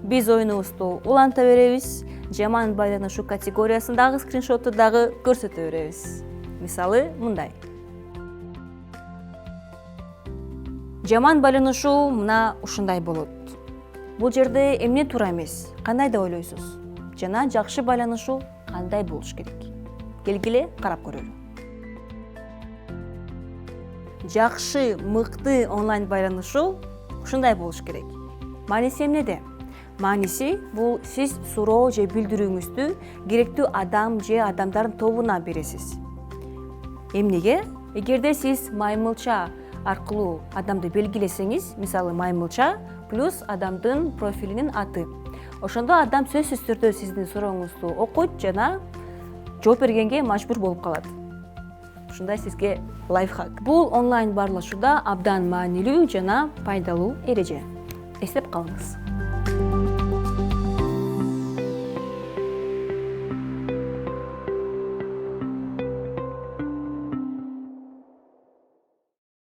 биз оюнубузду уланта беребиз, жаман байланышуу категориясындагы скриншотту дагы көрсөтө беребиз. Мисалы мындай. Жаман байланышуу мына ушундай болот. Бул жерде эмне туура эмес, кандай деп ойлойсуз? Жана жакшы байланышуу кандай болуш керек? Келгиле карап көрөлү. Жакшы, мыкты онлайн байланышуу ушундай болуш керек. Мааниси эмнеде? Мааниси бул сиз суроо же билдирүүңүздү керектүү адам же адамдардын тобуна бересиз. Эмнеге? Эгерде сиз маймылча аркылуу адамды белгилесеңиз, мисалы маймылча плюс адамдын профилинин аты. Ошондо адам сөзсүз түрдө сиздин сурооңузду окуйт жана жооп бергенге мажбур болуп калат. Ушундай сизге лайфхак. Бул онлайн баарлашууда абдан маанилүү жана пайдалуу эреже. Эстеп калыңыз.